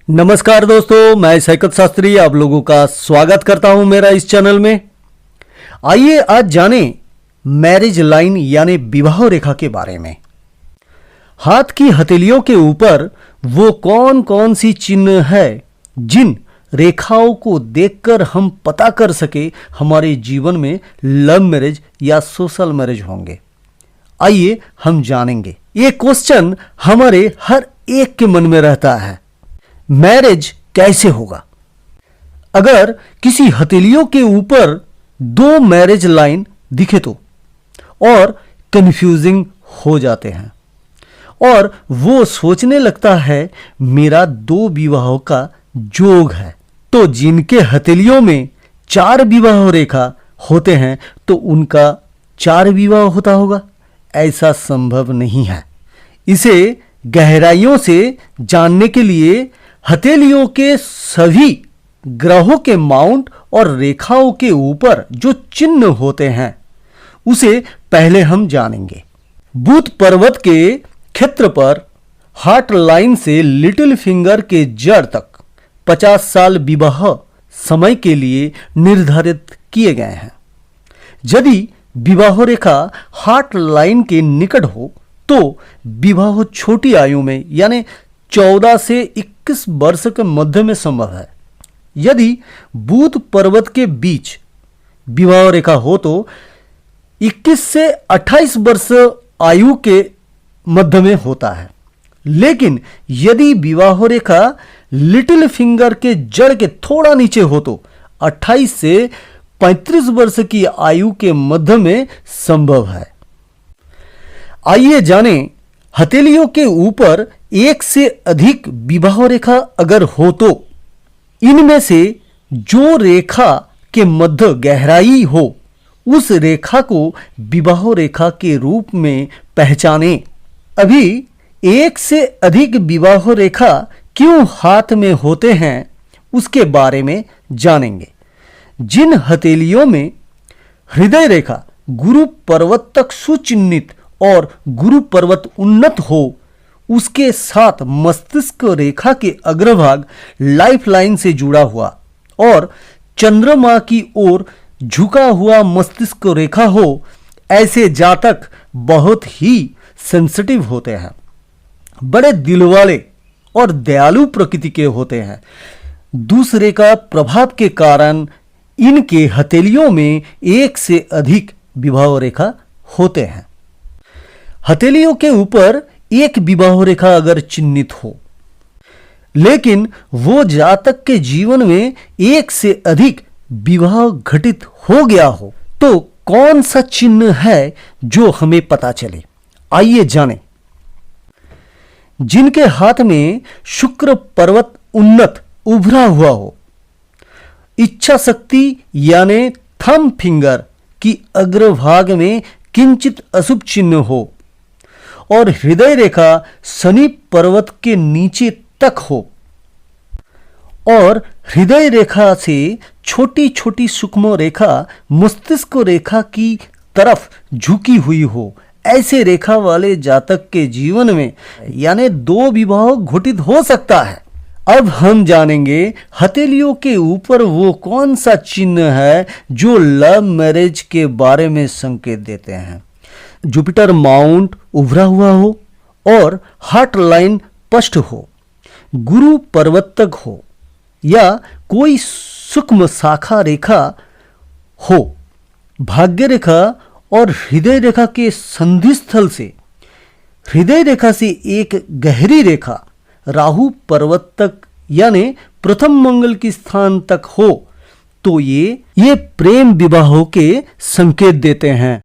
नमस्कार दोस्तों, मैं सैकत शास्त्री आप लोगों का स्वागत करता हूं मेरा इस चैनल में। आइए आज जानें मैरिज लाइन यानी विवाह रेखा के बारे में। हाथ की हथेलियों के ऊपर वो कौन कौन सी चिन्ह है जिन रेखाओं को देखकर हम पता कर सके हमारे जीवन में लव मैरिज या सोशल मैरिज होंगे। आइए हम जानेंगे। ये क्वेश्चन हमारे हर एक के मन में रहता है, मैरिज कैसे होगा? अगर किसी हथेलियों के ऊपर दो मैरिज लाइन दिखे तो और कंफ्यूजिंग हो जाते हैं और वो सोचने लगता है मेरा दो विवाहों का जोग है। तो जिनके हथेलियों में 4 विवाह रेखा होते हैं तो उनका 4 विवाह होता होगा? ऐसा संभव नहीं है। इसे गहराइयों से जानने के लिए हथेलियों के सभी ग्रहों के माउंट और रेखाओं के ऊपर जो चिन्ह होते हैं उसे पहले हम जानेंगे। बुध पर्वत के क्षेत्र पर हार्ट लाइन से लिटिल फिंगर के जड़ तक 50 साल विवाह समय के लिए निर्धारित किए गए हैं। यदि विवाह रेखा हार्ट लाइन के निकट हो तो विवाह छोटी आयु में यानी 14 से 21 वर्ष के मध्य में संभव है। यदि बुध पर्वत के बीच विवाह रेखा हो तो 21 से 28 वर्ष आयु के मध्य में होता है। लेकिन यदि विवाह रेखा लिटिल फिंगर के जड़ के थोड़ा नीचे हो तो 28 से 35 वर्ष की आयु के मध्य में संभव है। आइए जानें, हथेलियों के ऊपर एक से अधिक विवाह रेखा अगर हो तो इनमें से जो रेखा के मध्य गहराई हो उस रेखा को विवाह रेखा के रूप में पहचाने। अभी एक से अधिक विवाह रेखा क्यों हाथ में होते हैं उसके बारे में जानेंगे। जिन हथेलियों में हृदय रेखा गुरु पर्वत तक सुचिन्हित और गुरु पर्वत उन्नत हो उसके साथ मस्तिष्क रेखा के अग्रभाग लाइफ लाइन से जुड़ा हुआ और चंद्रमा की ओर झुका हुआ मस्तिष्क रेखा हो, ऐसे जातक बहुत ही सेंसिटिव होते हैं, बड़े दिल वाले और दयालु प्रकृति के होते हैं। दूसरे का प्रभाव के कारण इनके हथेलियों में एक से अधिक विवाह रेखा होते हैं। हथेलियों के ऊपर एक विवाह रेखा अगर चिन्हित हो लेकिन वो जातक के जीवन में एक से अधिक विवाह घटित हो गया हो तो कौन सा चिन्ह है जो हमें पता चले? आइए जानें। जिनके हाथ में शुक्र पर्वत उन्नत उभरा हुआ हो, इच्छा शक्ति यानी थंब फिंगर की अग्रभाग में किंचित अशुभ चिन्ह हो और हृदय रेखा शनि पर्वत के नीचे तक हो और हृदय रेखा से छोटी छोटी सूक्ष्म रेखा मस्तिष्क रेखा की तरफ झुकी हुई हो, ऐसे रेखा वाले जातक के जीवन में यानी 2 विवाह घटित हो सकता है। अब हम जानेंगे हथेलियों के ऊपर वो कौन सा चिन्ह है जो लव मैरिज के बारे में संकेत देते हैं। जुपिटर माउंट उभरा हुआ हो और हार्ट लाइन स्पष्ट हो, गुरु पर्वत तक हो या कोई सूक्ष्म शाखा रेखा हो, भाग्य रेखा और हृदय रेखा के संधि स्थल से हृदय रेखा से एक गहरी रेखा राहु पर्वत तक यानी प्रथम मंगल की स्थान तक हो तो ये प्रेम विवाहों के संकेत देते हैं।